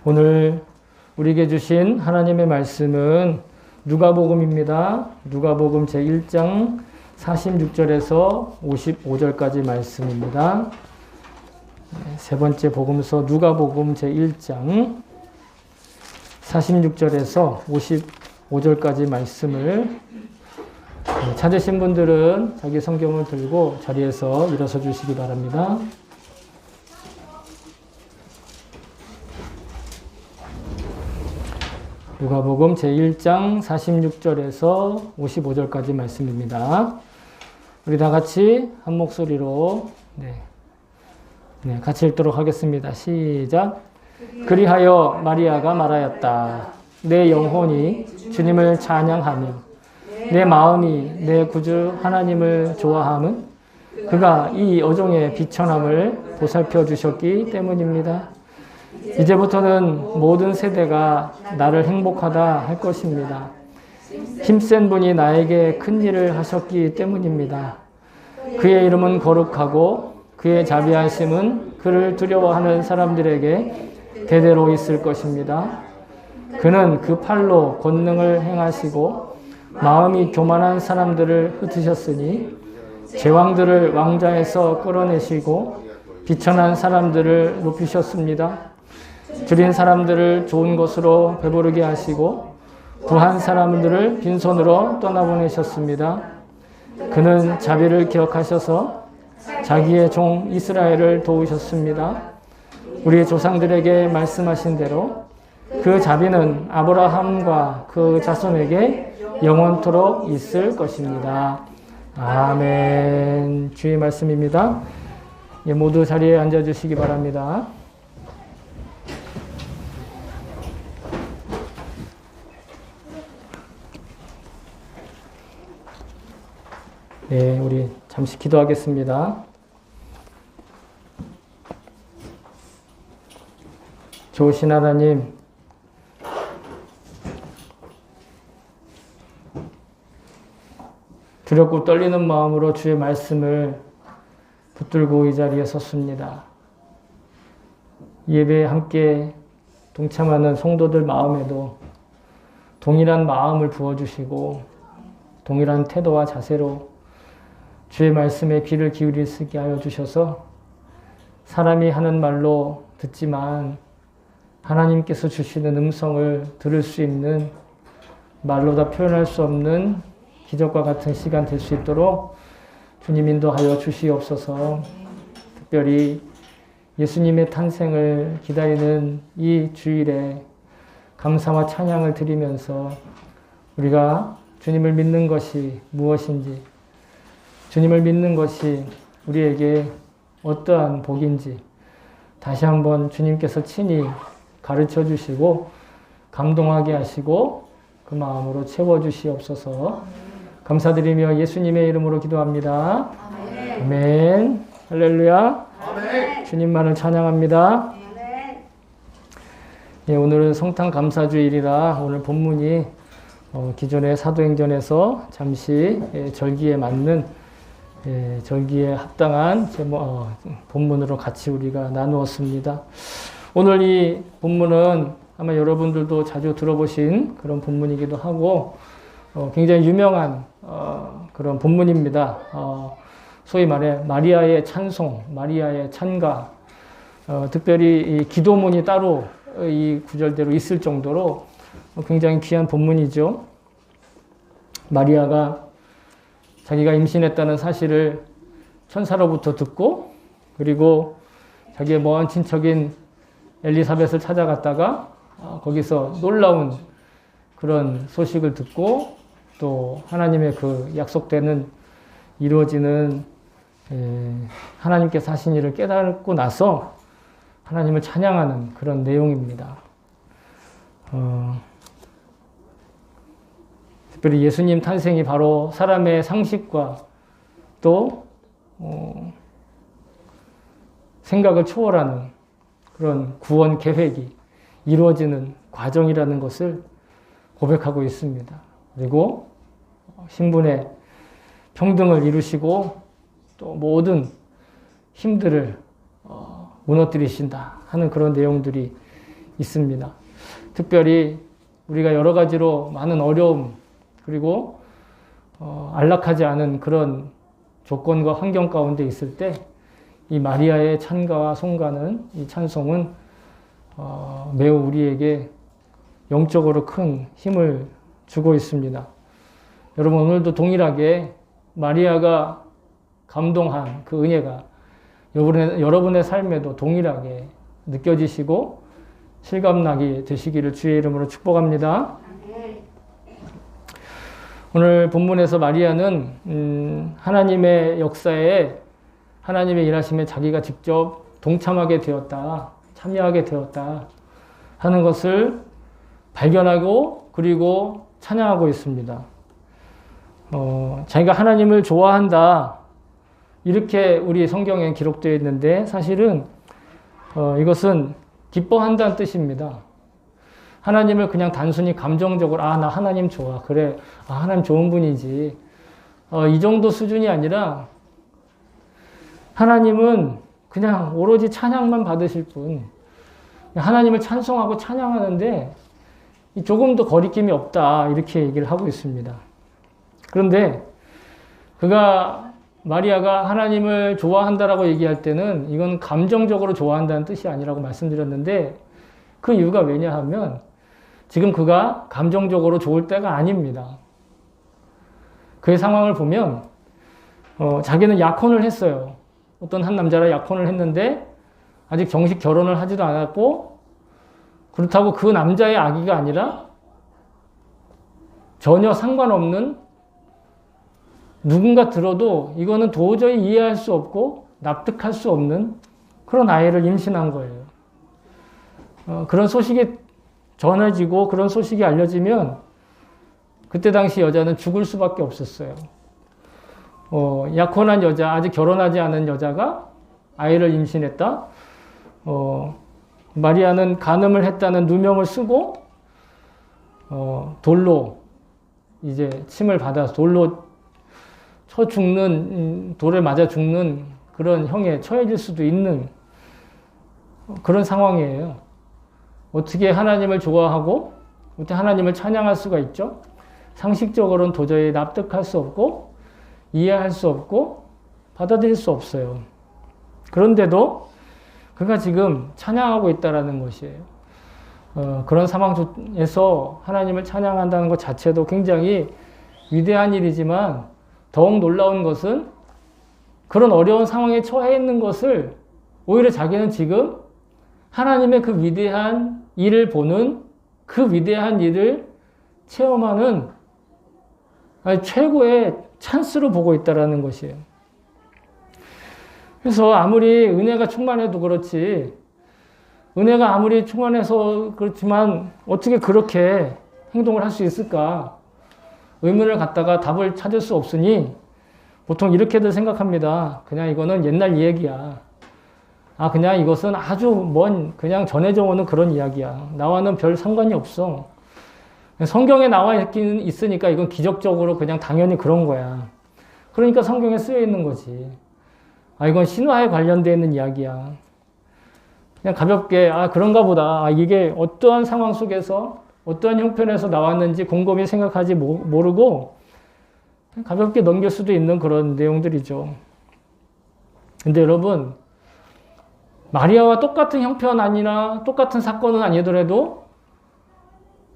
오늘 우리에게 주신 하나님의 말씀은 누가복음입니다. 누가복음 제1장 46절에서 55절까지 말씀입니다. 세 번째 복음서 누가복음 제1장 46절에서 55절까지 말씀을 찾으신 분들은 자기 성경을 들고 자리에서 일어서 주시기 바랍니다. 누가복음 제1장 46절에서 55절까지 말씀입니다. 우리 다 같이 한 목소리로 같이 읽도록 하겠습니다. 시작. 그리하여 마리아가 말하였다. 내 영혼이 주님을 찬양하며 내 마음이 내 구주 하나님을 좋아함은 그가 이 어종의 비천함을 보살펴 주셨기 때문입니다. 이제부터는 모든 세대가 나를 행복하다 할 것입니다. 힘센 분이 나에게 큰 일을 하셨기 때문입니다. 그의 이름은 거룩하고 그의 자비하심은 그를 두려워하는 사람들에게 대대로 있을 것입니다. 그는 그 팔로 권능을 행하시고 마음이 교만한 사람들을 흩으셨으니 제왕들을 왕좌에서 끌어내시고 비천한 사람들을 높이셨습니다. 줄인 사람들을 좋은 것으로 배부르게 하시고 부한 사람들을 빈손으로 떠나보내셨습니다. 그는 자비를 기억하셔서 자기의 종 이스라엘을 도우셨습니다. 우리 조상들에게 말씀하신 대로 그 자비는 아브라함과 그 자손에게 영원토록 있을 것입니다. 아멘. 주의 말씀입니다. 모두 자리에 앉아주시기 바랍니다. 네, 우리 잠시 기도하겠습니다. 좋으신 하나님, 두렵고 떨리는 마음으로 주의 말씀을 붙들고 이 자리에 섰습니다. 예배에 함께 동참하는 성도들 마음에도 동일한 마음을 부어주시고 동일한 태도와 자세로 주의 말씀에 귀를 기울일 수 있게 하여 주셔서 사람이 하는 말로 듣지만 하나님께서 주시는 음성을 들을 수 있는 말로 다 표현할 수 없는 기적과 같은 시간 될 수 있도록 주님 인도하여 주시옵소서. 특별히 예수님의 탄생을 기다리는 이 주일에 감사와 찬양을 드리면서 우리가 주님을 믿는 것이 무엇인지, 주님을 믿는 것이 우리에게 어떠한 복인지 다시 한번 주님께서 친히 가르쳐 주시고 감동하게 하시고 그 마음으로 채워주시옵소서. 감사드리며 예수님의 이름으로 기도합니다. 아멘. 아멘. 할렐루야. 아멘. 주님만을 찬양합니다. 아멘. 예, 오늘은 성탄 감사주일이라 오늘 본문이 기존의 사도행전에서 잠시 절기에 맞는 절기에 합당한 본문으로 같이 우리가 나누었습니다. 오늘 이 본문은 아마 여러분들도 자주 들어보신 그런 본문이기도 하고 굉장히 유명한 그런 본문입니다. 소위 말해 마리아의 찬송, 마리아의 찬가, 특별히 이 기도문이 따로 이 구절대로 있을 정도로 굉장히 귀한 본문이죠. 마리아가 자기가 임신했다는 사실을 천사로부터 듣고 그리고 자기의 먼 친척인 엘리사벳을 찾아갔다가 거기서 놀라운 그런 소식을 듣고 또 하나님의 그 약속되는 이루어지는 하나님께서 하신 일을 깨닫고 나서 하나님을 찬양하는 그런 내용입니다. 특별히 예수님 탄생이 바로 사람의 상식과 또 생각을 초월하는 그런 구원 계획이 이루어지는 과정이라는 것을 고백하고 있습니다. 그리고 신분의 평등을 이루시고 또 모든 힘들을 무너뜨리신다 하는 그런 내용들이 있습니다. 특별히 우리가 여러 가지로 많은 어려움 그리고 안락하지 않은 그런 조건과 환경 가운데 있을 때 이 마리아의 찬가와 송가는 이 찬송은 매우 우리에게 영적으로 큰 힘을 주고 있습니다. 여러분 오늘도 동일하게 마리아가 감동한 그 은혜가 여러분의 삶에도 동일하게 느껴지시고 실감나게 되시기를 주의 이름으로 축복합니다. 오늘 본문에서 마리아는 하나님의 역사에 하나님의 일하심에 자기가 직접 동참하게 되었다, 참여하게 되었다 하는 것을 발견하고 그리고 찬양하고 있습니다. 자기가 하나님을 좋아한다 이렇게 우리 성경에 기록되어 있는데 사실은 이것은 기뻐한다는 뜻입니다. 하나님을 그냥 단순히 감정적으로 나 하나님 좋아 그래 하나님 좋은 분이지 이 정도 수준이 아니라 하나님은 그냥 오로지 찬양만 받으실 분 하나님을 찬송하고 찬양하는데 조금도 거리낌이 없다 이렇게 얘기를 하고 있습니다. 그런데 마리아가 하나님을 좋아한다라고 얘기할 때는 이건 감정적으로 좋아한다는 뜻이 아니라고 말씀드렸는데 그 이유가 왜냐하면 지금 그가 감정적으로 좋을 때가 아닙니다. 그의 상황을 보면 자기는 약혼을 했어요. 어떤 한 남자랑 약혼을 했는데 아직 정식 결혼을 하지도 않았고 그렇다고 그 남자의 아기가 아니라 전혀 상관없는 누군가 들어도 이거는 도저히 이해할 수 없고 납득할 수 없는 그런 아이를 임신한 거예요. 그런 소식이 전해지고 그런 소식이 알려지면 그때 당시 여자는 죽을 수밖에 없었어요. 약혼한 여자, 아직 결혼하지 않은 여자가 아이를 임신했다. 마리아는 간음을 했다는 누명을 쓰고 돌로 이제 침을 받아서 돌로 쳐 죽는, 돌에 맞아 죽는 그런 형에 처해질 수도 있는 그런 상황이에요. 어떻게 하나님을 좋아하고 어떻게 하나님을 찬양할 수가 있죠? 상식적으로는 도저히 납득할 수 없고 이해할 수 없고 받아들일 수 없어요. 그런데도 그가 지금 찬양하고 있다는 것이에요. 그런 상황에서 하나님을 찬양한다는 것 자체도 굉장히 위대한 일이지만 더욱 놀라운 것은 그런 어려운 상황에 처해 있는 것을 오히려 자기는 지금 하나님의 그 위대한 일을 보는 그 위대한 일을 체험하는 최고의 찬스로 보고 있다는 것이에요. 그래서 아무리 은혜가 충만해도 그렇지, 은혜가 아무리 충만해서 그렇지만 어떻게 그렇게 행동을 할 수 있을까? 의문을 갖다가 답을 찾을 수 없으니 보통 이렇게들 생각합니다. 그냥 이거는 옛날 이야기야. 그냥 이것은 아주 그냥 전해져 오는 그런 이야기야. 나와는 별 상관이 없어. 성경에 나와 있긴 있으니까 이건 기적적으로 그냥 당연히 그런 거야. 그러니까 성경에 쓰여 있는 거지. 이건 신화에 관련되어 있는 이야기야. 그냥 가볍게 그런가 보다. 이게 어떠한 상황 속에서 어떠한 형편에서 나왔는지 곰곰이 생각하지 모르고 가볍게 넘길 수도 있는 그런 내용들이죠. 근데 여러분, 마리아와 똑같은 형편 아니나 똑같은 사건은 아니더라도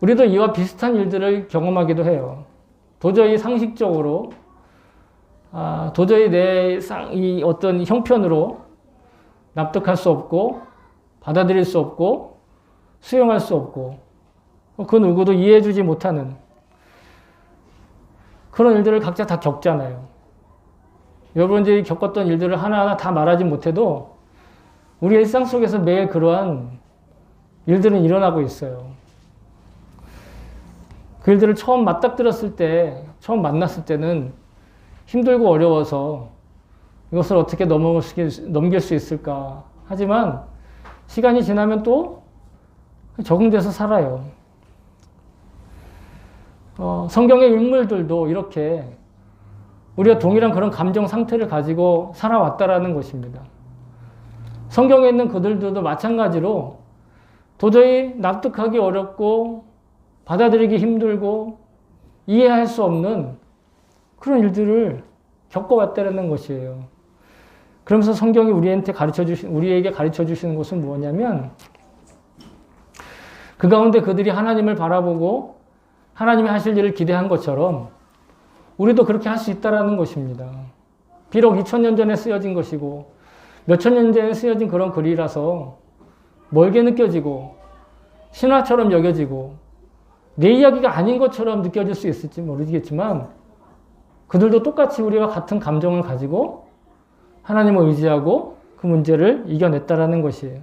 우리도 이와 비슷한 일들을 경험하기도 해요. 도저히 상식적으로, 도저히 이 어떤 형편으로 납득할 수 없고, 받아들일 수 없고, 수용할 수 없고, 그 누구도 이해해주지 못하는 그런 일들을 각자 다 겪잖아요. 여러분들이 겪었던 일들을 하나하나 다 말하지 못해도 우리 일상 속에서 매일 그러한 일들은 일어나고 있어요. 그 일들을 처음 맞닥뜨렸을 때, 처음 만났을 때는 힘들고 어려워서 이것을 어떻게 넘길 수 있을까. 하지만 시간이 지나면 또 적응돼서 살아요. 성경의 인물들도 이렇게 우리가 동일한 그런 감정 상태를 가지고 살아왔다라는 것입니다. 성경에 있는 그들도 마찬가지로 도저히 납득하기 어렵고 받아들이기 힘들고 이해할 수 없는 그런 일들을 겪어왔다는 것이에요. 그러면서 성경이 우리에게 가르쳐 주시는 것은 무엇냐면 그 가운데 그들이 하나님을 바라보고 하나님이 하실 일을 기대한 것처럼 우리도 그렇게 할 수 있다는 것입니다. 비록 2000년 전에 쓰여진 것이고 몇천 년 전에 쓰여진 그런 글이라서 멀게 느껴지고 신화처럼 여겨지고 내 이야기가 아닌 것처럼 느껴질 수 있을지 모르겠지만 그들도 똑같이 우리와 같은 감정을 가지고 하나님을 의지하고 그 문제를 이겨냈다라는 것이에요.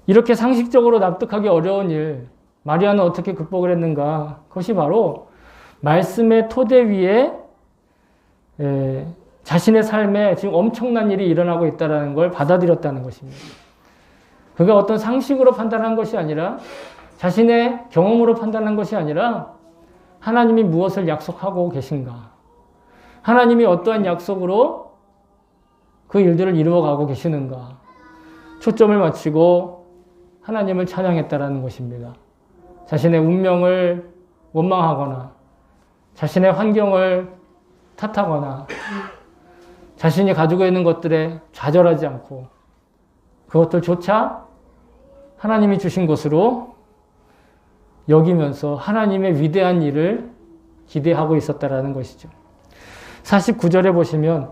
이렇게 상식적으로 납득하기 어려운 일, 마리아는 어떻게 극복을 했는가? 그것이 바로 말씀의 토대 위에 자신의 삶에 지금 엄청난 일이 일어나고 있다는 걸 받아들였다는 것입니다. 그가 어떤 상식으로 판단한 것이 아니라 자신의 경험으로 판단한 것이 아니라 하나님이 무엇을 약속하고 계신가? 하나님이 어떠한 약속으로 그 일들을 이루어가고 계시는가? 초점을 맞추고 하나님을 찬양했다라는 것입니다. 자신의 운명을 원망하거나 자신의 환경을 탓하거나 자신이 가지고 있는 것들에 좌절하지 않고 그것들조차 하나님이 주신 것으로 여기면서 하나님의 위대한 일을 기대하고 있었다라는 것이죠. 49절에 보시면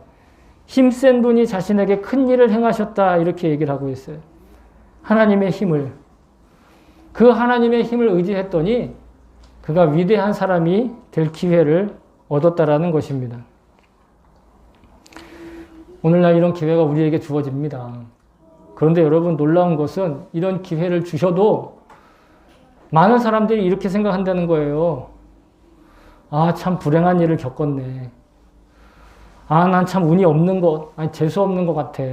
힘센 분이 자신에게 큰 일을 행하셨다 이렇게 얘기를 하고 있어요. 하나님의 힘을, 그 하나님의 힘을 의지했더니 그가 위대한 사람이 될 기회를 얻었다라는 것입니다. 오늘날 이런 기회가 우리에게 주어집니다. 그런데 여러분 놀라운 것은 이런 기회를 주셔도 많은 사람들이 이렇게 생각한다는 거예요. 아, 참 불행한 일을 겪었네. 아, 난 참 운이 없는 것, 아니 재수 없는 것 같아.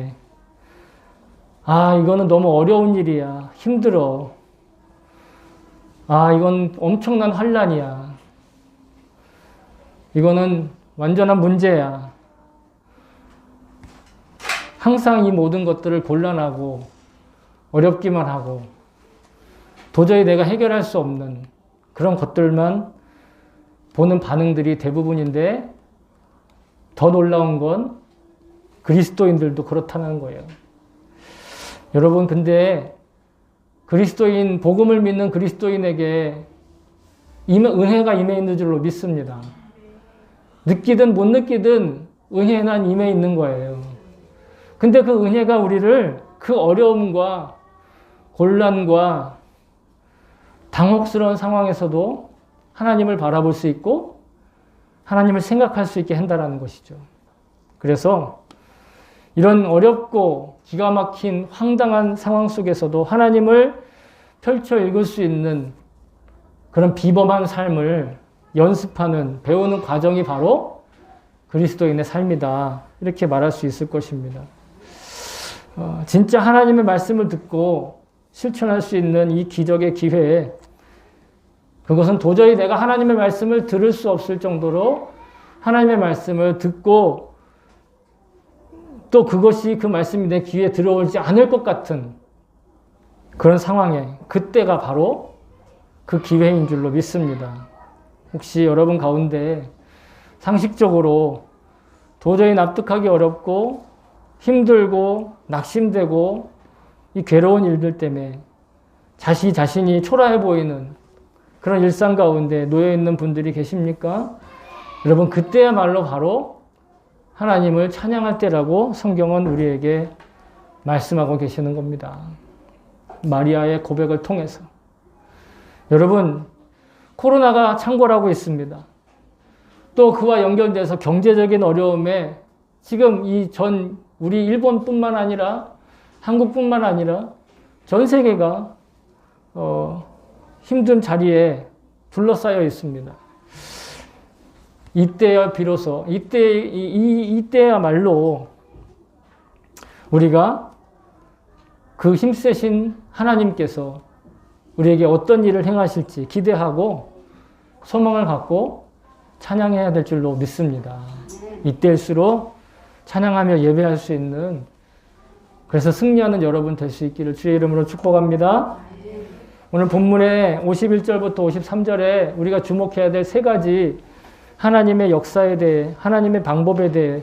아, 이거는 너무 어려운 일이야. 힘들어. 아, 이건 엄청난 환난이야. 이거는 완전한 문제야. 항상 이 모든 것들을 곤란하고 어렵기만 하고 도저히 내가 해결할 수 없는 그런 것들만 보는 반응들이 대부분인데 더 놀라운 건 그리스도인들도 그렇다는 거예요. 여러분 근데 그리스도인, 복음을 믿는 그리스도인에게 은혜가 임해 있는 줄로 믿습니다. 느끼든 못 느끼든 은혜는 임해 있는 거예요. 근데 그 은혜가 우리를 그 어려움과 곤란과 당혹스러운 상황에서도 하나님을 바라볼 수 있고 하나님을 생각할 수 있게 한다는 것이죠. 그래서 이런 어렵고 기가 막힌 황당한 상황 속에서도 하나님을 펼쳐 읽을 수 있는 그런 비범한 삶을 연습하는, 배우는 과정이 바로 그리스도인의 삶이다. 이렇게 말할 수 있을 것입니다. 진짜 하나님의 말씀을 듣고 실천할 수 있는 이 기적의 기회에 그것은 도저히 내가 하나님의 말씀을 들을 수 없을 정도로 하나님의 말씀을 듣고 또 그것이 그 말씀이 내 귀에 들어오지 않을 것 같은 그런 상황에 그때가 바로 그 기회인 줄로 믿습니다. 혹시 여러분 가운데 상식적으로 도저히 납득하기 어렵고 힘들고 낙심되고 이 괴로운 일들 때문에 자신이 초라해 보이는 그런 일상 가운데 놓여 있는 분들이 계십니까? 여러분 그때야말로 바로 하나님을 찬양할 때라고 성경은 우리에게 말씀하고 계시는 겁니다. 마리아의 고백을 통해서. 여러분 코로나가 창궐하고 있습니다. 또 그와 연결돼서 경제적인 어려움에 지금 우리 일본뿐만 아니라 한국뿐만 아니라 전 세계가 힘든 자리에 둘러싸여 있습니다. 이때야 비로소 이때야말로 우리가 그 힘세신 하나님께서 우리에게 어떤 일을 행하실지 기대하고 소망을 갖고 찬양해야 될 줄로 믿습니다. 이때일수록 찬양하며 예배할 수 있는 그래서 승리하는 여러분 될 수 있기를 주의 이름으로 축복합니다. 오늘 본문의 51절부터 53절에 우리가 주목해야 될 세 가지 하나님의 역사에 대해, 하나님의 방법에 대해,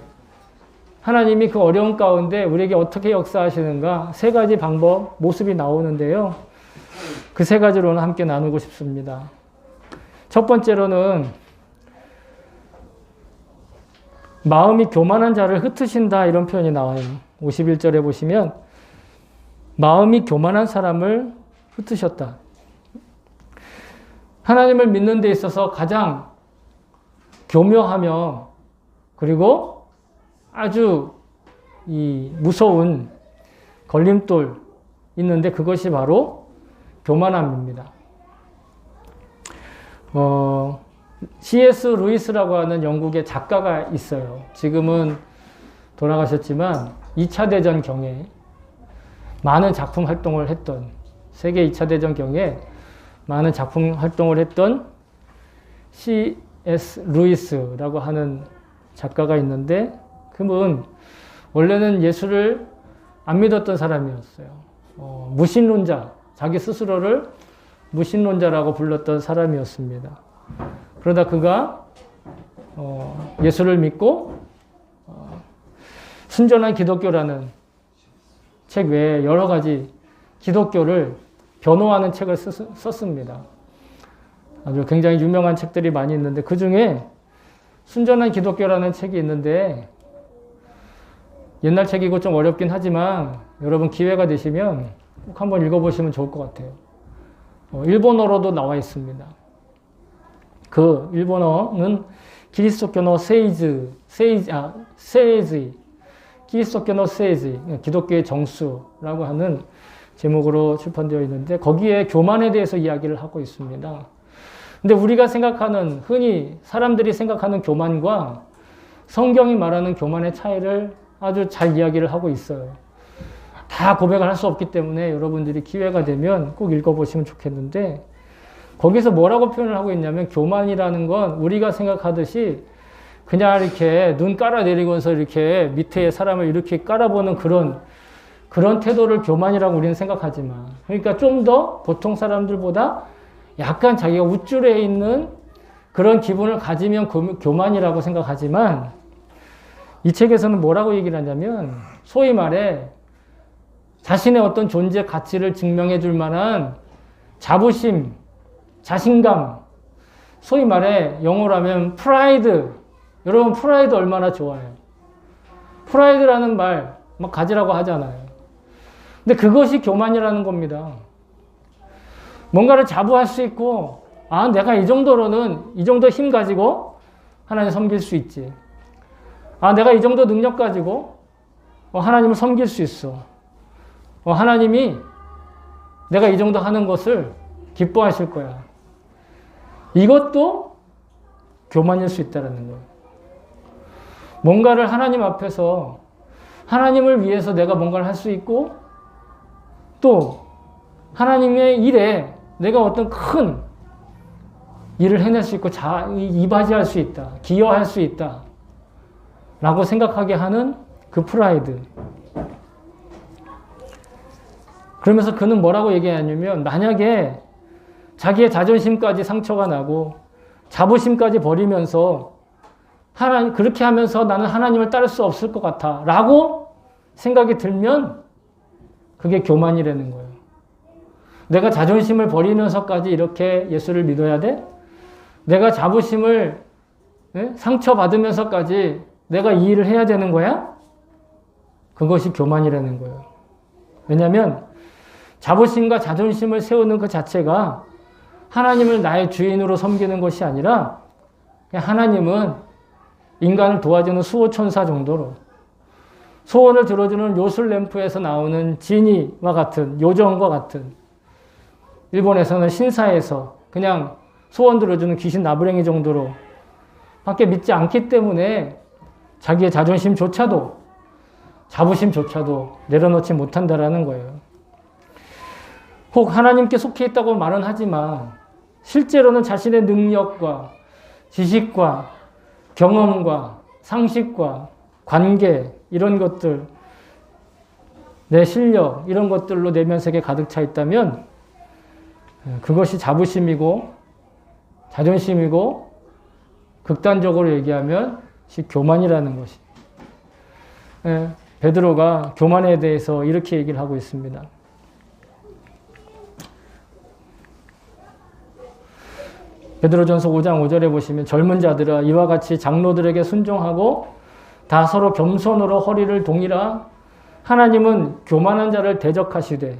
하나님이 그 어려운 가운데 우리에게 어떻게 역사하시는가 세 가지 방법, 모습이 나오는데요. 그 세 가지로 오늘 함께 나누고 싶습니다. 첫 번째로는 마음이 교만한 자를 흩으신다 이런 표현이 나와요. 51절에 보시면 마음이 교만한 사람을 흩으셨다. 하나님을 믿는 데 있어서 가장 교묘하며 그리고 아주 이 무서운 걸림돌 있는데 그것이 바로 교만함입니다. C.S. 루이스라고 하는 영국의 작가가 있어요. 지금은 돌아가셨지만 2차 대전 경에 많은 작품 활동을 했던, 세계 2차 대전 경에 많은 작품 활동을 했던 C.S. 루이스라고 하는 작가가 있는데 그분 원래는 예수를 안 믿었던 사람이었어요. 무신론자, 자기 스스로를 무신론자라고 불렀던 사람이었습니다. 그러다 그가 예수를 믿고 순전한 기독교라는 책 외에 여러 가지 기독교를 변호하는 책을 썼습니다. 아주 굉장히 유명한 책들이 많이 있는데 그 중에 순전한 기독교라는 책이 있는데 옛날 책이고 좀 어렵긴 하지만 여러분 기회가 되시면 꼭 한번 읽어보시면 좋을 것 같아요. 일본어로도 나와 있습니다. 그 일본어는 기리스토교노 세이즈, 기리스토교노 세이즈, 기독교의 정수라고 하는 제목으로 출판되어 있는데 거기에 교만에 대해서 이야기를 하고 있습니다. 근데 우리가 생각하는, 흔히 사람들이 생각하는 교만과 성경이 말하는 교만의 차이를 아주 잘 이야기를 하고 있어요. 다 고백을 할 수 없기 때문에 여러분들이 기회가 되면 꼭 읽어보시면 좋겠는데 거기서 뭐라고 표현을 하고 있냐면 교만이라는 건 우리가 생각하듯이 그냥 이렇게 눈 깔아내리면서 이렇게 밑에 사람을 이렇게 깔아보는 그런 태도를 교만이라고 우리는 생각하지만 그러니까 좀 더 보통 사람들보다 약간 자기가 우쭐해 있는 그런 기분을 가지면 교만이라고 생각하지만 이 책에서는 뭐라고 얘기를 하냐면 소위 말해 자신의 어떤 존재 가치를 증명해 줄 만한 자부심, 자신감, 소위 말해 영어로 하면 프라이드. 여러분 프라이드 얼마나 좋아해요? 프라이드라는 말 막 가지라고 하잖아요. 근데 그것이 교만이라는 겁니다. 뭔가를 자부할 수 있고 내가 이 정도 힘 가지고 하나님 섬길 수 있지. 내가 이 정도 능력 가지고 하나님을 섬길 수 있어. 하나님이 내가 이 정도 하는 것을 기뻐하실 거야. 이것도 교만일 수 있다는 거예요. 뭔가를 하나님 앞에서 하나님을 위해서 내가 뭔가를 할 수 있고 또 하나님의 일에 내가 어떤 큰 일을 해낼 수 있고 이바지할 수 있다. 기여할 수 있다. 라고 생각하게 하는 그 프라이드. 그러면서 그는 뭐라고 얘기하냐면 만약에 자기의 자존심까지 상처가 나고 자부심까지 버리면서 그렇게 하면서 나는 하나님을 따를 수 없을 것 같아 라고 생각이 들면 그게 교만이라는 거예요. 내가 자존심을 버리면서까지 이렇게 예수를 믿어야 돼? 내가 자부심을 상처받으면서까지 내가 이 일을 해야 되는 거야? 그것이 교만이라는 거예요. 왜냐하면 자부심과 자존심을 세우는 그 자체가 하나님을 나의 주인으로 섬기는 것이 아니라 하나님은 인간을 도와주는 수호천사 정도로 소원을 들어주는 요술램프에서 나오는 지니와 같은 요정과 같은 일본에서는 신사에서 그냥 소원 들어주는 귀신 나부랭이 정도로 밖에 믿지 않기 때문에 자기의 자존심조차도 자부심조차도 내려놓지 못한다라는 거예요. 혹 하나님께 속해 있다고 말은 하지만 실제로는 자신의 능력과 지식과 경험과 상식과 관계 이런 것들 내 실력 이런 것들로 내면색에 가득 차 있다면 그것이 자부심이고 자존심이고 극단적으로 얘기하면 교만이라는 것이. 베드로가 교만에 대해서 이렇게 얘기를 하고 있습니다. 베드로전서 5장 5절에 보시면 젊은 자들아 이와 같이 장로들에게 순종하고 다 서로 겸손으로 허리를 동이라. 하나님은 교만한 자를 대적하시되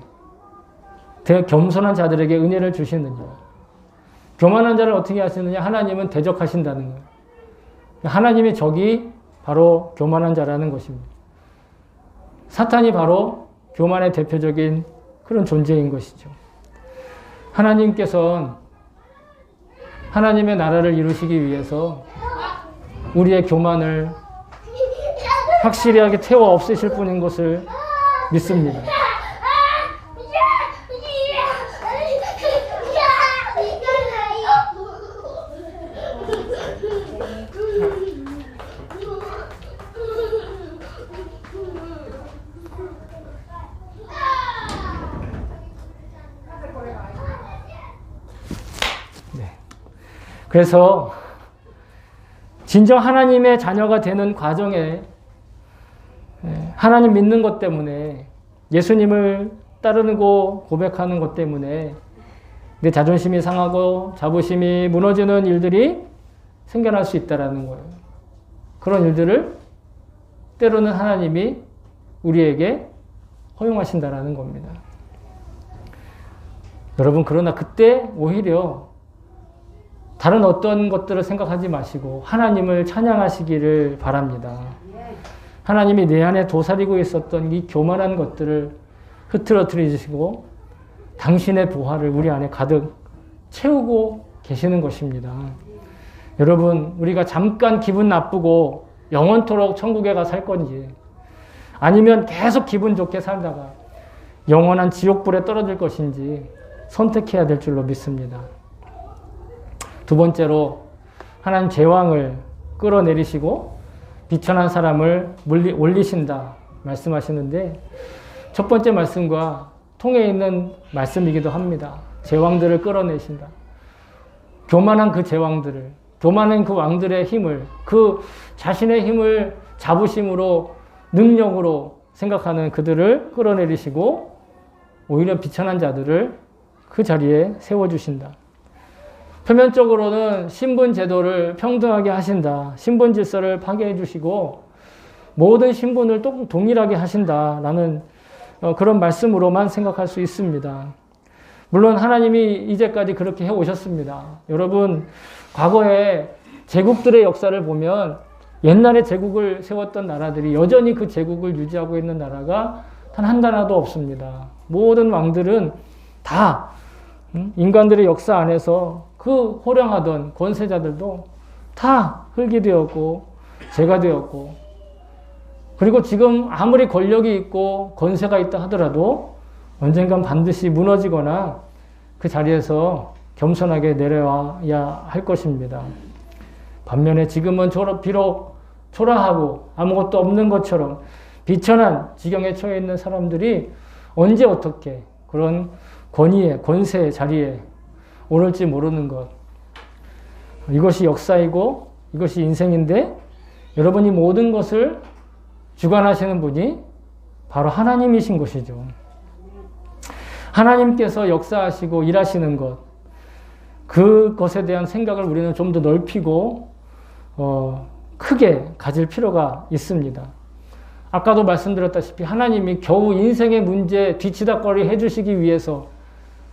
겸손한 자들에게 은혜를 주시느니라. 교만한 자를 어떻게 하시느냐? 하나님은 대적하신다는 거예요. 하나님의 적이 바로 교만한 자라는 것입니다. 사탄이 바로 교만의 대표적인 그런 존재인 것이죠. 하나님께서는 하나님의 나라를 이루시기 위해서 우리의 교만을 확실하게 태워 없애실 분인 것을 믿습니다. 그래서 진정 하나님의 자녀가 되는 과정에 하나님 믿는 것 때문에 예수님을 따르고 고백하는 것 때문에 내 자존심이 상하고 자부심이 무너지는 일들이 생겨날 수 있다는 거예요. 그런 일들을 때로는 하나님이 우리에게 허용하신다는 겁니다. 여러분 그러나 그때 오히려 다른 어떤 것들을 생각하지 마시고 하나님을 찬양하시기를 바랍니다. 하나님이 내 안에 도사리고 있었던 이 교만한 것들을 흐트러뜨리시고 당신의 보화를 우리 안에 가득 채우고 계시는 것입니다. 여러분 우리가 잠깐 기분 나쁘고 영원토록 천국에 가 살 건지 아니면 계속 기분 좋게 살다가 영원한 지옥불에 떨어질 것인지 선택해야 될 줄로 믿습니다. 두 번째로 하나님 제왕을 끌어내리시고 비천한 사람을 올리신다 말씀하시는데 첫 번째 말씀과 통해 있는 말씀이기도 합니다. 제왕들을 끌어내신다. 교만한 그 제왕들을, 교만한 그 왕들의 힘을, 그 자신의 힘을 자부심으로 능력으로 생각하는 그들을 끌어내리시고 오히려 비천한 자들을 그 자리에 세워주신다. 표면적으로는 신분 제도를 평등하게 하신다. 신분 질서를 파괴해 주시고 모든 신분을 동일하게 하신다라는 그런 말씀으로만 생각할 수 있습니다. 물론 하나님이 이제까지 그렇게 해오셨습니다. 여러분 과거에 제국들의 역사를 보면 옛날에 제국을 세웠던 나라들이 여전히 그 제국을 유지하고 있는 나라가 단 한 나라도 없습니다. 모든 왕들은 다 인간들의 역사 안에서 그 호령하던 권세자들도 다 흙이 되었고 재가 되었고 그리고 지금 아무리 권력이 있고 권세가 있다 하더라도 언젠간 반드시 무너지거나 그 자리에서 겸손하게 내려와야 할 것입니다. 반면에 지금은 비록 초라하고 아무것도 없는 것처럼 비천한 지경에 처해 있는 사람들이 언제 어떻게 그런 권위의 권세의 자리에 오를지 모르는 것. 이것이 역사이고 이것이 인생인데 여러분이 모든 것을 주관하시는 분이 바로 하나님이신 것이죠. 하나님께서 역사하시고 일하시는 것, 그것에 대한 생각을 우리는 좀 더 넓히고 크게 가질 필요가 있습니다. 아까도 말씀드렸다시피 하나님이 겨우 인생의 문제 뒤치다꺼리 해주시기 위해서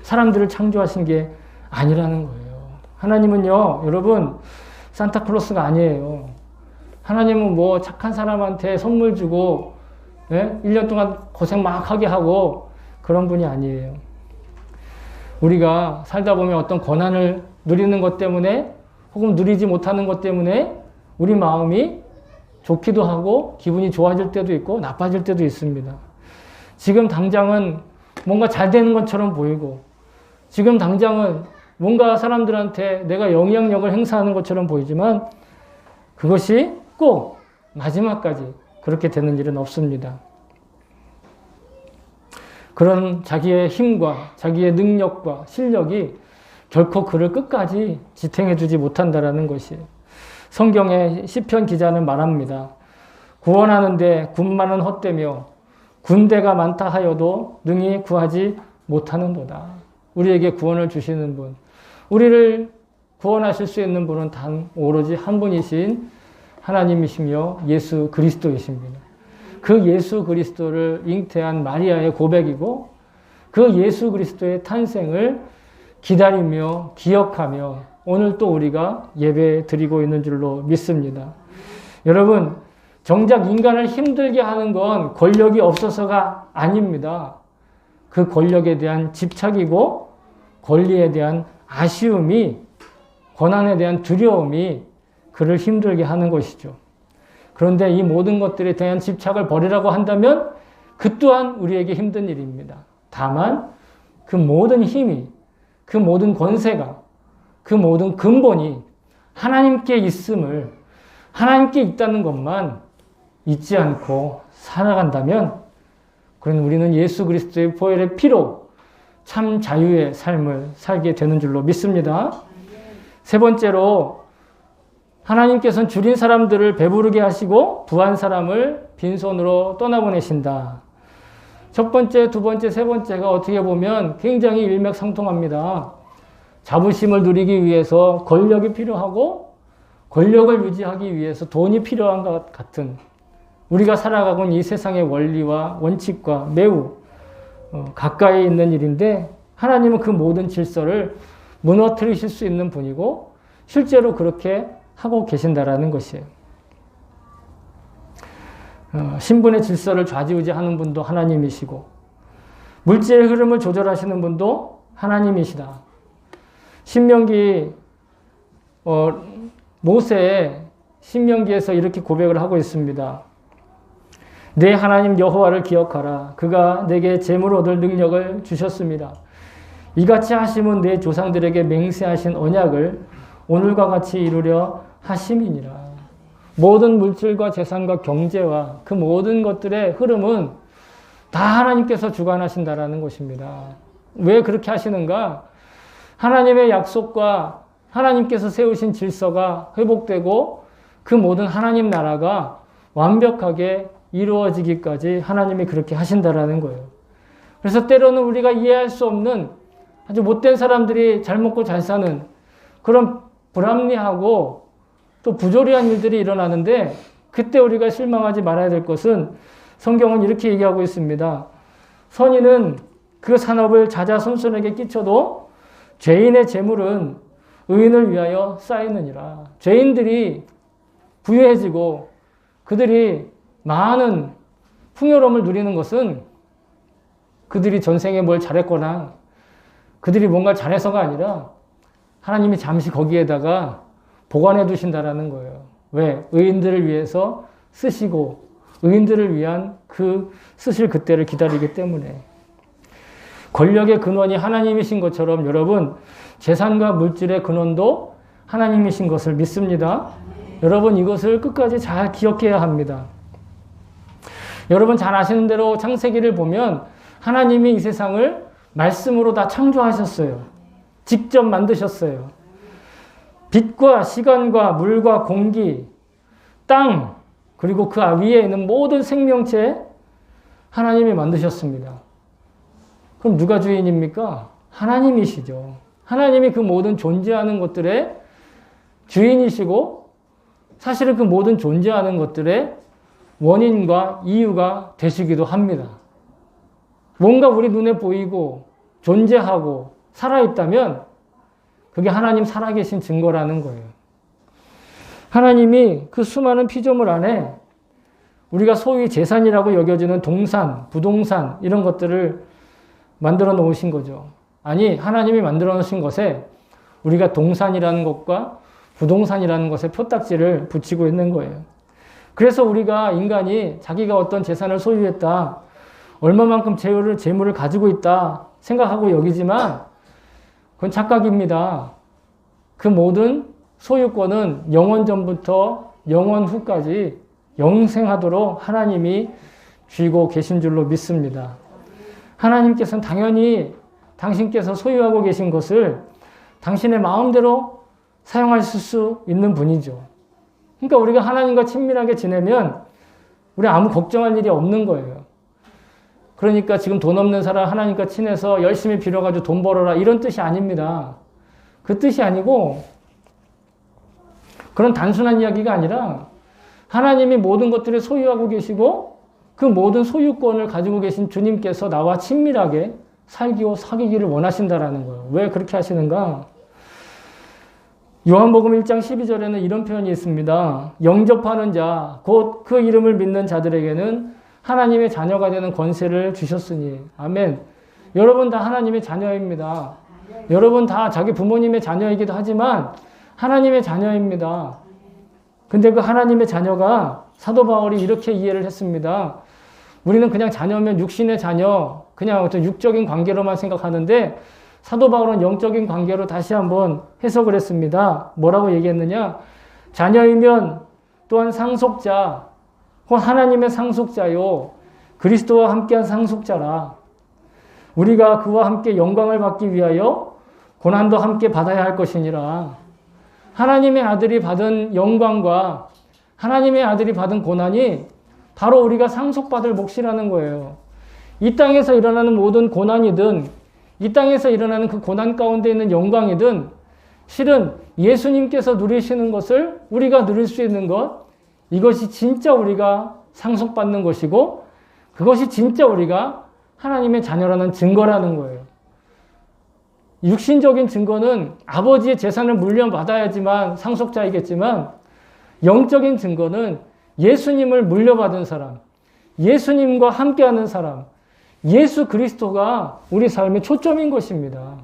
사람들을 창조하신 게 아니라는 거예요. 하나님은요, 여러분, 산타클로스가 아니에요. 하나님은 뭐 착한 사람한테 선물 주고, 1년 동안 고생 막 하게 하고, 그런 분이 아니에요. 우리가 살다 보면 어떤 고난을 누리는 것 때문에, 혹은 누리지 못하는 것 때문에, 우리 마음이 좋기도 하고, 기분이 좋아질 때도 있고, 나빠질 때도 있습니다. 지금 당장은 뭔가 잘 되는 것처럼 보이고, 지금 당장은 뭔가 사람들한테 내가 영향력을 행사하는 것처럼 보이지만 그것이 꼭 마지막까지 그렇게 되는 일은 없습니다. 그런 자기의 힘과 자기의 능력과 실력이 결코 그를 끝까지 지탱해 주지 못한다라는 것이 성경의 시편 기자는 말합니다. 구원하는데 군마는 헛되며 군대가 많다 하여도 능히 구하지 못하는도다. 우리에게 구원을 주시는 분, 우리를 구원하실 수 있는 분은 단 오로지 한 분이신 하나님이시며 예수 그리스도이십니다. 그 예수 그리스도를 잉태한 마리아의 고백이고 그 예수 그리스도의 탄생을 기다리며 기억하며 오늘 또 우리가 예배 드리고 있는 줄로 믿습니다. 여러분, 정작 인간을 힘들게 하는 건 권력이 없어서가 아닙니다. 그 권력에 대한 집착이고 권리에 대한 아쉬움이, 권한에 대한 두려움이 그를 힘들게 하는 것이죠. 그런데 이 모든 것들에 대한 집착을 버리라고 한다면 그 또한 우리에게 힘든 일입니다. 다만 그 모든 힘이, 그 모든 권세가, 그 모든 근본이 하나님께 있음을, 하나님께 있다는 것만 잊지 않고 살아간다면 그런 우리는 예수 그리스도의 보혈의 피로 참 자유의 삶을 살게 되는 줄로 믿습니다. 세 번째로 하나님께서는 줄인 사람들을 배부르게 하시고 부한 사람을 빈손으로 떠나보내신다. 첫 번째, 두 번째, 세 번째가 어떻게 보면 굉장히 일맥상통합니다. 자부심을 누리기 위해서 권력이 필요하고 권력을 유지하기 위해서 돈이 필요한 것 같은 우리가 살아가고 있는 이 세상의 원리와 원칙과 매우 가까이 있는 일인데 하나님은 그 모든 질서를 무너뜨리실 수 있는 분이고 실제로 그렇게 하고 계신다라는 것이에요. 신분의 질서를 좌지우지하는 분도 하나님이시고 물질의 흐름을 조절하시는 분도 하나님이시다. 신명기 모세의 신명기에서 이렇게 고백을 하고 있습니다. 내 하나님 여호와를 기억하라. 그가 내게 재물 얻을 능력을 주셨습니다. 이같이 하심은 내 조상들에게 맹세하신 언약을 오늘과 같이 이루려 하심이니라. 모든 물질과 재산과 경제와 그 모든 것들의 흐름은 다 하나님께서 주관하신다라는 것입니다. 왜 그렇게 하시는가? 하나님의 약속과 하나님께서 세우신 질서가 회복되고 그 모든 하나님 나라가 완벽하게 이루어지기까지 하나님이 그렇게 하신다라는 거예요. 그래서 때로는 우리가 이해할 수 없는 아주 못된 사람들이 잘 먹고 잘 사는 그런 불합리하고 또 부조리한 일들이 일어나는데 그때 우리가 실망하지 말아야 될 것은 성경은 이렇게 얘기하고 있습니다. 선인은 그 산업을 자자손손에게 끼쳐도 죄인의 재물은 의인을 위하여 쌓이느니라. 죄인들이 부유해지고 그들이 많은 풍요로움을 누리는 것은 그들이 전생에 뭘 잘했거나 그들이 뭔가 잘해서가 아니라 하나님이 잠시 거기에다가 보관해 두신다라는 거예요. 왜? 의인들을 위해서 쓰시고 의인들을 위한 그 쓰실 그때를 기다리기 때문에. 권력의 근원이 하나님이신 것처럼 여러분 재산과 물질의 근원도 하나님이신 것을 믿습니다. 여러분 이것을 끝까지 잘 기억해야 합니다. 여러분 잘 아시는 대로 창세기를 보면 하나님이 이 세상을 말씀으로 다 창조하셨어요. 직접 만드셨어요. 빛과 시간과 물과 공기, 땅, 그리고 그 위에 있는 모든 생명체 하나님이 만드셨습니다. 그럼 누가 주인입니까? 하나님이시죠. 하나님이 그 모든 존재하는 것들의 주인이시고 사실은 그 모든 존재하는 것들의 원인과 이유가 되시기도 합니다. 뭔가 우리 눈에 보이고 존재하고 살아있다면 그게 하나님 살아계신 증거라는 거예요. 하나님이 그 수많은 피조물 안에 우리가 소위 재산이라고 여겨지는 동산, 부동산 이런 것들을 만들어 놓으신 거죠. 아니, 하나님이 만들어 놓으신 것에 우리가 동산이라는 것과 부동산이라는 것에 표딱지를 붙이고 있는 거예요. 그래서 우리가 인간이 자기가 어떤 재산을 소유했다, 얼마만큼 재물을 가지고 있다 생각하고 여기지만 그건 착각입니다. 그 모든 소유권은 영원 전부터 영원 후까지 영생하도록 하나님이 쥐고 계신 줄로 믿습니다. 하나님께서는 당연히 당신께서 소유하고 계신 것을 당신의 마음대로 사용하실 수 있는 분이죠. 그러니까 우리가 하나님과 친밀하게 지내면 우리 아무 걱정할 일이 없는 거예요. 그러니까 지금 돈 없는 사람 하나님과 친해서 열심히 빌어가지고 돈 벌어라 이런 뜻이 아닙니다. 그 뜻이 아니고 그런 단순한 이야기가 아니라 하나님이 모든 것들을 소유하고 계시고 그 모든 소유권을 가지고 계신 주님께서 나와 친밀하게 살기고 사귀기를 원하신다라는 거예요. 왜 그렇게 하시는가? 요한복음 1장 12절에는 이런 표현이 있습니다. 영접하는 자, 곧 그 이름을 믿는 자들에게는 하나님의 자녀가 되는 권세를 주셨으니. 아멘. 여러분 다 하나님의 자녀입니다. 여러분 다 자기 부모님의 자녀이기도 하지만 하나님의 자녀입니다. 근데 그 하나님의 자녀가 사도 바울이 이렇게 이해를 했습니다. 우리는 그냥 자녀면 육신의 자녀, 그냥 어떤 육적인 관계로만 생각하는데 사도 바울은 영적인 관계로 다시 한번 해석을 했습니다. 뭐라고 얘기했느냐? 자녀이면 또한 상속자, 혹은 하나님의 상속자요. 그리스도와 함께한 상속자라. 우리가 그와 함께 영광을 받기 위하여 고난도 함께 받아야 할 것이니라. 하나님의 아들이 받은 영광과 하나님의 아들이 받은 고난이 바로 우리가 상속받을 몫이라는 거예요. 이 땅에서 일어나는 모든 고난이든 이 땅에서 일어나는 그 고난 가운데 있는 영광이든 실은 예수님께서 누리시는 것을 우리가 누릴 수 있는 것, 이것이 진짜 우리가 상속받는 것이고 그것이 진짜 우리가 하나님의 자녀라는 증거라는 거예요. 육신적인 증거는 아버지의 재산을 물려받아야지만 상속자이겠지만 영적인 증거는 예수님을 물려받은 사람, 예수님과 함께하는 사람, 예수 그리스도가 우리 삶의 초점인 것입니다.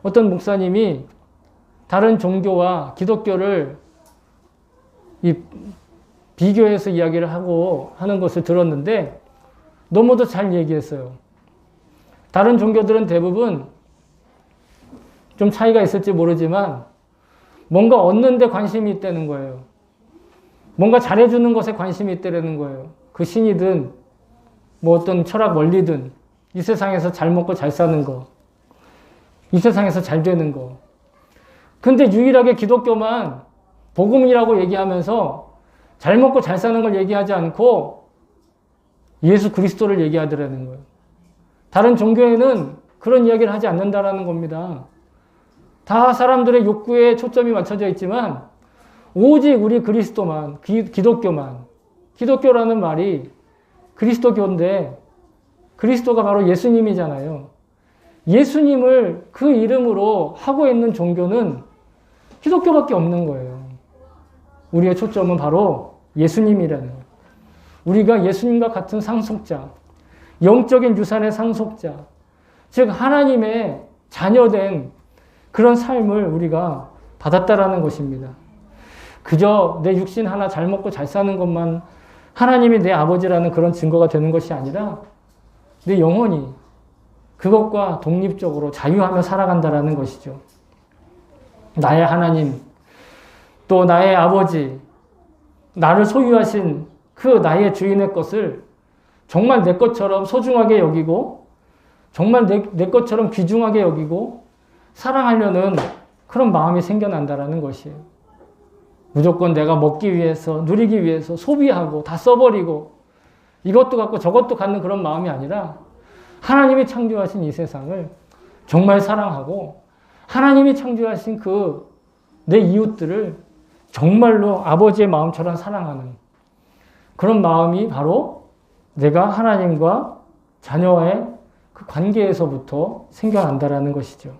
어떤 목사님이 다른 종교와 기독교를 비교해서 이야기를 하는 것을 들었는데 너무도 잘 얘기했어요. 다른 종교들은 대부분 좀 차이가 있을지 모르지만 뭔가 얻는 데 관심이 있다는 거예요. 뭔가 잘해주는 것에 관심이 있다는 거예요. 그 신이든 뭐 어떤 철학 원리든 이 세상에서 잘 먹고 잘 사는 거, 이 세상에서 잘 되는 거. 근데 유일하게 기독교만 복음이라고 얘기하면서 잘 먹고 잘 사는 걸 얘기하지 않고 예수 그리스도를 얘기하더라는 거예요. 다른 종교에는 그런 이야기를 하지 않는다라는 겁니다. 다 사람들의 욕구에 초점이 맞춰져 있지만 오직 우리 그리스도만, 기독교만, 기독교라는 말이 그리스도교인데 그리스도가 바로 예수님이잖아요. 예수님을 그 이름으로 하고 있는 종교는 기독교밖에 없는 거예요. 우리의 초점은 바로 예수님이라는 거예요. 우리가 예수님과 같은 상속자, 영적인 유산의 상속자, 즉 하나님의 자녀된 그런 삶을 우리가 받았다라는 것입니다. 그저 내 육신 하나 잘 먹고 잘 사는 것만 하나님이 내 아버지라는 그런 증거가 되는 것이 아니라 내 영혼이 그것과 독립적으로 자유하며 살아간다라는 것이죠. 나의 하나님, 또 나의 아버지, 나를 소유하신 그 나의 주인의 것을 정말 내 것처럼 소중하게 여기고 정말 내 것처럼 귀중하게 여기고 사랑하려는 그런 마음이 생겨난다라는 것이에요. 무조건 내가 먹기 위해서, 누리기 위해서 소비하고 다 써버리고 이것도 갖고 저것도 갖는 그런 마음이 아니라 하나님이 창조하신 이 세상을 정말 사랑하고 하나님이 창조하신 그 내 이웃들을 정말로 아버지의 마음처럼 사랑하는 그런 마음이 바로 내가 하나님과 자녀와의 그 관계에서부터 생겨난다라는 것이죠.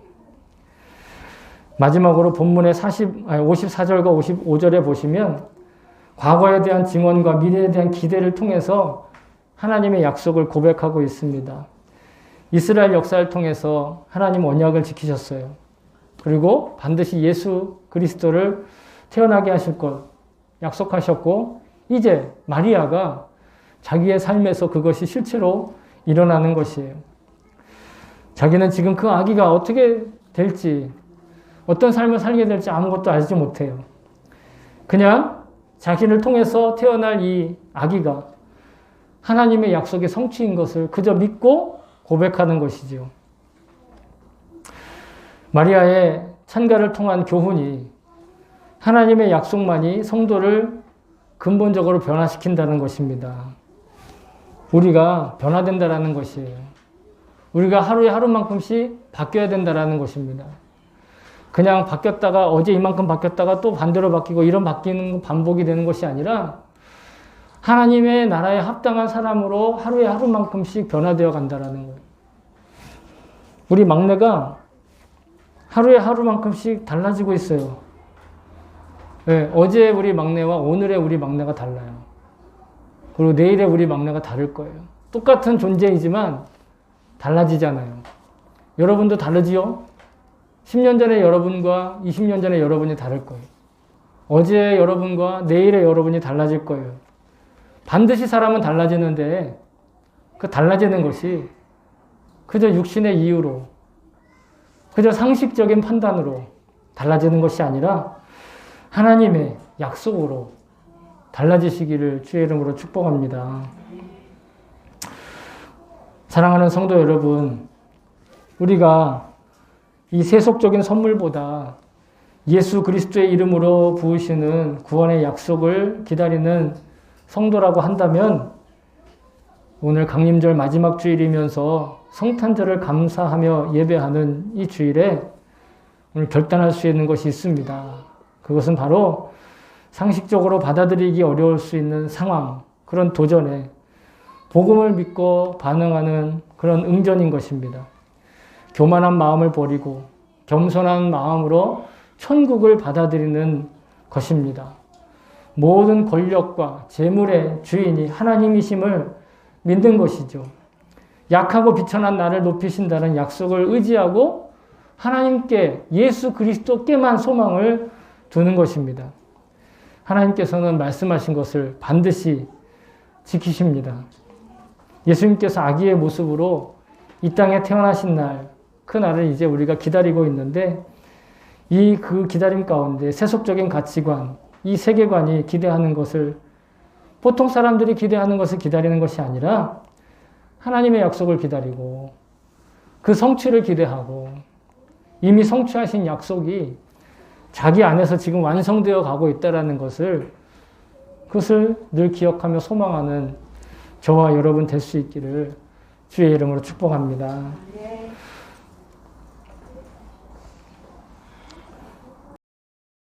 마지막으로 본문의 54절과 55절에 보시면 과거에 대한 증언과 미래에 대한 기대를 통해서 하나님의 약속을 고백하고 있습니다. 이스라엘 역사를 통해서 하나님 언약을 지키셨어요. 그리고 반드시 예수 그리스도를 태어나게 하실 것 약속하셨고 이제 마리아가 자기의 삶에서 그것이 실체로 일어나는 것이에요. 자기는 지금 그 아기가 어떻게 될지 어떤 삶을 살게 될지 아무것도 알지 못해요. 그냥 자기를 통해서 태어날 이 아기가 하나님의 약속의 성취인 것을 그저 믿고 고백하는 것이지요. 마리아의 찬가를 통한 교훈이 하나님의 약속만이 성도를 근본적으로 변화시킨다는 것입니다. 우리가 변화된다라는 것이에요. 우리가 하루에 하루만큼씩 바뀌어야 된다라는 것입니다. 그냥 바뀌었다가 어제 이만큼 바뀌었다가 또 반대로 바뀌고 이런 바뀌는 반복이 되는 것이 아니라 하나님의 나라에 합당한 사람으로 하루에 하루만큼씩 변화되어 간다라는 거예요. 우리 막내가 하루에 하루만큼씩 달라지고 있어요. 네, 어제 우리 막내와 오늘의 우리 막내가 달라요. 그리고 내일의 우리 막내가 다를 거예요. 똑같은 존재이지만 달라지잖아요. 여러분도 다르지요? 10년 전의 여러분과 20년 전의 여러분이 다를 거예요. 어제의 여러분과 내일의 여러분이 달라질 거예요. 반드시 사람은 달라지는데 그 달라지는 것이 그저 육신의 이유로, 그저 상식적인 판단으로 달라지는 것이 아니라 하나님의 약속으로 달라지시기를 주의 이름으로 축복합니다. 사랑하는 성도 여러분, 우리가 이 세속적인 선물보다 예수 그리스도의 이름으로 부으시는 구원의 약속을 기다리는 성도라고 한다면 오늘 강림절 마지막 주일이면서 성탄절을 감사하며 예배하는 이 주일에 오늘 결단할 수 있는 것이 있습니다. 그것은 바로 상식적으로 받아들이기 어려울 수 있는 상황, 그런 도전에 복음을 믿고 반응하는 그런 응전인 것입니다. 교만한 마음을 버리고 겸손한 마음으로 천국을 받아들이는 것입니다. 모든 권력과 재물의 주인이 하나님이심을 믿는 것이죠. 약하고 비천한 나를 높이신다는 약속을 의지하고 하나님께, 예수 그리스도께만 소망을 두는 것입니다. 하나님께서는 말씀하신 것을 반드시 지키십니다. 예수님께서 아기의 모습으로 이 땅에 태어나신 날, 그 날을 이제 우리가 기다리고 있는데 그 기다림 가운데 세속적인 가치관, 이 세계관이 기대하는 것을, 보통 사람들이 기대하는 것을 기다리는 것이 아니라 하나님의 약속을 기다리고 그 성취를 기대하고 이미 성취하신 약속이 자기 안에서 지금 완성되어 가고 있다는 것을, 그것을 늘 기억하며 소망하는 저와 여러분 될 수 있기를 주의 이름으로 축복합니다.